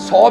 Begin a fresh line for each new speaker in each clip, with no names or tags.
100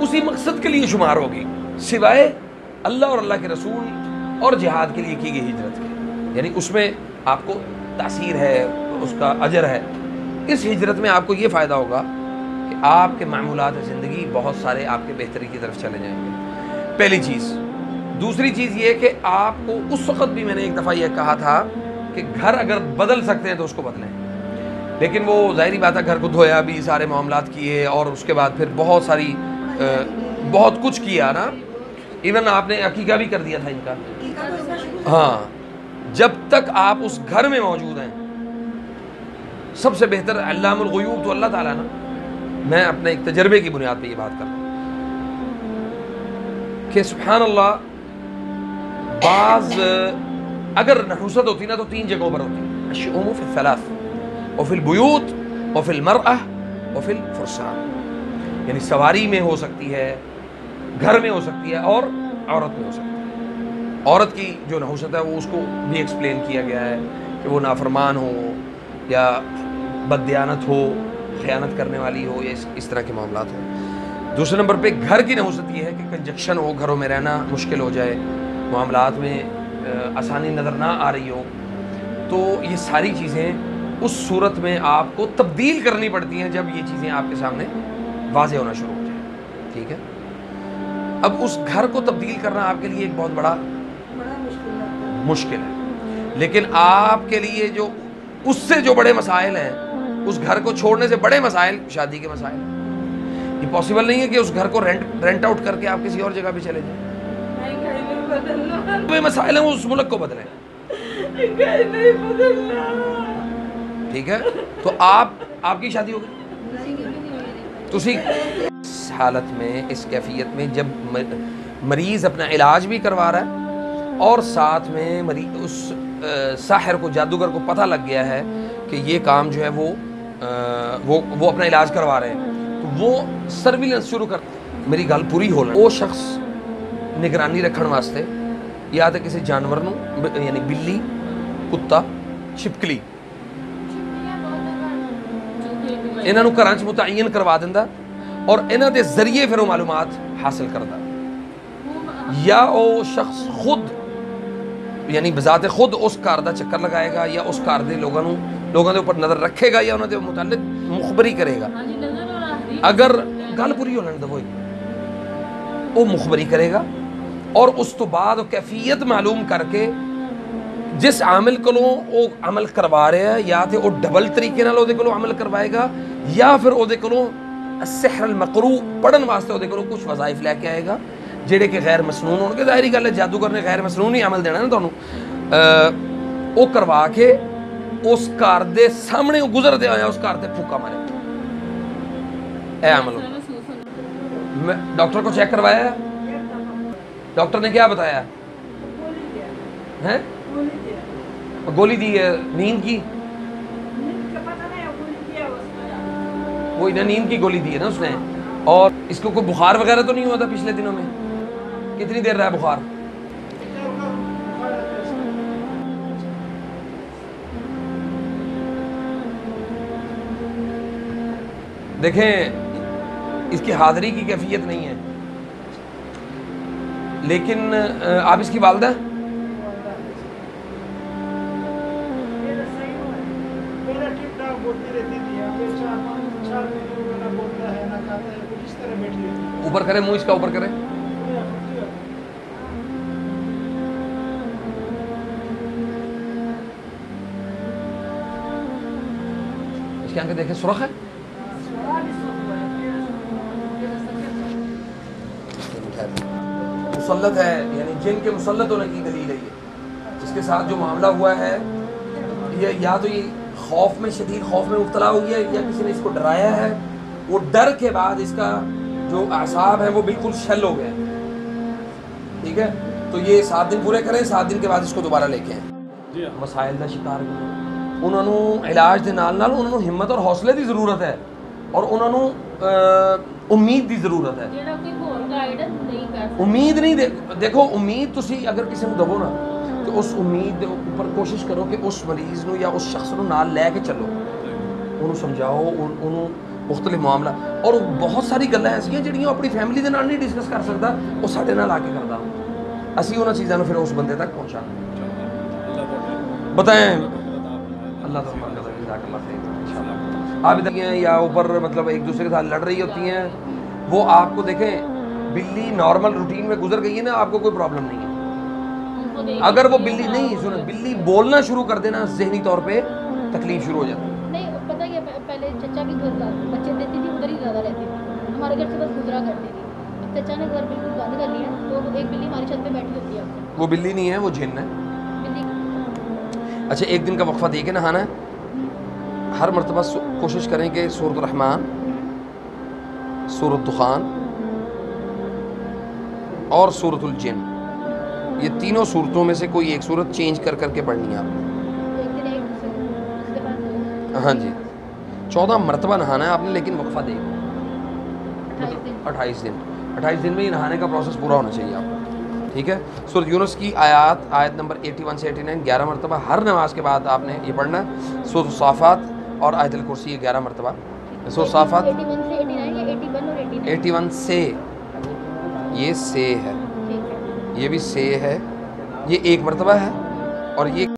اسی مقصد کے لیے شمار ہوگی سوائے اللہ اور اللہ کے رسول اور جہاد کے لیے کی گئی ہجرت کے. یعنی اس میں آپ کو تاثیر ہے, اس کا اجر ہے. اس ہجرت میں آپ کو یہ فائدہ ہوگا کہ آپ کے معمولات زندگی بہت سارے آپ کے بہتری کی طرف چلے جائیں گے, پہلی چیز. دوسری چیز یہ کہ آپ کو اس وقت بھی میں نے ایک دفعہ یہ کہا تھا کہ گھر اگر بدل سکتے ہیں تو اس کو بدلیں, لیکن وہ ظاہری بات ہے گھر کو دھویا بھی, سارے معاملات کیے, اور اس کے بعد پھر بہت ساری بہت کچھ کیا نا. ایون آپ نے عقیقہ بھی کر دیا تھا ان کا. ہاں, جب تک آپ اس گھر میں موجود ہیں, سب سے بہتر علام الغیوب تو اللہ تعالیٰ نا. میں اپنے ایک تجربے کی بنیاد پہ یہ بات کر رہا ہوں کہ سبحان اللہ, بعض اگر نحوست ہوتی نا تو 3 جگہوں پر ہوتی. الشؤم فی الثلاث, وفی البیوت, وفی المرأہ, وفی الفرسان. یعنی سواری میں ہو سکتی ہے, گھر میں ہو سکتی ہے, اور عورت میں ہو سکتی ہے. عورت کی جو نحوست ہے وہ اس کو بھی ایکسپلین کیا گیا ہے کہ وہ نافرمان ہو یا بددیانت ہو, خیانت کرنے والی ہو, یا اس طرح کے معاملات ہوں. دوسرے نمبر پہ گھر کی نحوست یہ ہے کہ کنجکشن ہو, گھروں میں رہنا مشکل ہو جائے, معاملات میں آسانی نظر نہ آ رہی ہو. تو یہ ساری چیزیں اس صورت میں آپ کو تبدیل کرنی پڑتی ہیں جب یہ چیزیں آپ کے سامنے واضح ہونا شروع ہو جائیں. ٹھیک ہے, اب اس گھر کو تبدیل کرنا آپ کے لیے ایک بہت بڑا مشکل ہے, لیکن آپ کے لیے جو اس سے جو بڑے مسائل ہیں, اس گھر کو چھوڑنے سے بڑے مسائل شادی کے مسائل ہیں. یہ پاسبل نہیں ہے کہ اس گھر کو رینٹ آؤٹ کر کے آپ کسی اور جگہ پہ چلے جائیں. وہ مسائل ہیں, وہ اس ملک کو بدلیں. ٹھیک ہے, تو آپ کی شادی ہو گئی تو اس حالت میں, اس کیفیت میں, جب مریض اپنا علاج بھی کروا رہا ہے اور ساتھ میں اس ساحر کو, جادوگر کو پتہ لگ گیا ہے کہ یہ کام جو ہے وہ اپنا علاج کروا رہے ہیں, تو وہ سرویلنس شروع کر. میری گل پوری ہو رہی, وہ شخص نگرانی رکھن واسطے یا تو کسی جانور نو, یعنی بلی, کتا, چھپکلی, انہاں نو گھراں چ متعین کروا دیندا اور انہاں دے ذریعے پھر وہ معلومات حاصل کردا, یا وہ شخص خود یعنی بذات خود اس گھر دا چکر لگائے گا, یا اس گھر دے لوگاں دے اوپر نظر رکھے گا, یا انہاں دے متعلق مخبری کرے گا. اگر گل پوری ہو لین دو, وہ مخبری کرے گا اور اس تو بعد وہ کیفیت معلوم کر کے جس عامل کو وہ عمل کروا رہا ہے, یا تو وہ ڈبل طریقے نال وہ کو عمل کروائے گا, یا پھر وہ السحر المقروء پڑھن واسطے وہ کو کچھ وظائف لے کے آئے گا جہے کہ غیر مسنون ہون گے. ظاہری گل ہے جادوگر نے غیر مسنون ہی عمل دینا نا تمہیں, وہ کروا کے اس گھر دے سامنے گزرتے ہوئے اس گھر تے پھوکا مارے. اے عمل ہو. ڈاکٹر کو چیک کروایا ہے, ڈاکٹر نے کیا بتایا ہے؟ گولی دی ہے نیند کی, وہی نا نیند کی گولی دی ہے نا اس نے. اور اس کو کوئی بخار وغیرہ تو نہیں ہوا تھا پچھلے دنوں میں؟ کتنی دیر رہا بخار؟ دیکھیں اس کی حاضری کی کیفیت نہیں ہے, لیکن آپ اس کی والدہ اوپر کرے, منہ اس کا اوپر کرے. اس کی آنکھیں دیکھیں, سرخ ہے, مسلط ہے, یعنی جن کے مسلط ہونے کی دلیل ہے یہ. اس کے ساتھ جو معاملہ ہوا ہے یہ یا تو یہ خوف میں, شدید خوف میں مبتلا ہو گیا, یا کسی نے اس کو ڈرایا ہے. وہ ڈر کے بعد اس کا جو اعصاب ہیں وہ بالکل شل ہو گئے. ٹھیک ہے, تو یہ 7 دن پورے کریں, 7 دن کے بعد اس کو دوبارہ لے کے آئیں. مسائل کا شکار کریں. انہوں نے علاج کے نال نال انہوں نے ہمت اور حوصلے کی ضرورت ہے, اور انہوں نے امید کی ضرورت ہے. امید نہیں دیکھو, امید تسی اگر کسی کو دو نا تو اس امید اوپر کوشش کرو کہ اس مریض نو یا اس شخص نو نال لے کے چلو, انہوں سمجھاؤ, انہوں مختلف معاملہ اور بہت ساری گلاں ایسیاں جڑیاں اپنی فیملی دے نال نہیں ڈسکس کر سکدا وہ ساڈے نال آ کے کردا اسی انہاں چیزاں نوں پھر اس بندے تک پہنچانا بتائیں اللہ تعالیٰ جزاک اللہ خیر انشاءاللہ آپ ادھر ہیں یا اوپر مطلب ایک دوسرے کے ساتھ لڑ رہی ہوتی ہیں وہ آپ کو دیکھیں بلی نارمل روٹین میں گزر گئی ہے نا آپ کو کوئی پرابلم نہیں ہے اگر وہ بلی نہیں سنیں بلی بولنا شروع کر دینا ذہنی طور پہ تکلیف شروع ہو جاتی ہے
نہیں پتہ کیا پہلے چچا بھی گھر بچے دیتی تھی ادھر ہی زیادہ رہتی تھی ہمارے گھر سے بس گزرا کرتی تھی اب چچا نے گھر بالکل بند کر لیا تو ایک بلی ہماری چھت پہ بیٹھی ہوتی ہے
وہ بلی نہیں ہے وہ جن ہے
بلی
اچھا ایک دن کا وقفہ دے کے نہانا ہے ہر مرتبہ کوشش کریں کہ سورۃ الرحمن سورۃ دخان اور سورۃ الجن یہ تینوں صورتوں میں سے کوئی ایک صورت چینج کر کر کے پڑھنی ہے آپ نے
ایک دن ایک اس کے بعد
ہاں جی 14 مرتبہ نہانا ہے آپ نے لیکن وقفہ دے
28 دن
28 دن میں یہ نہانے کا پروسیس پورا ہونا چاہیے آپ کا ٹھیک ہے سورۃ یونس کی آیت نمبر 81 سے 89 11 مرتبہ ہر نماز کے بعد آپ نے یہ پڑھنا ہے سورۃ الصافات اور آیت الکرسی یہ 11 مرتبہ سورۃ الصافات
81 سے 89 یا 81 اور 89
81 سے یہ سے ہے
ٹھیک ہے
یہ بھی سے ہے یہ ایک مرتبہ ہے اور یہ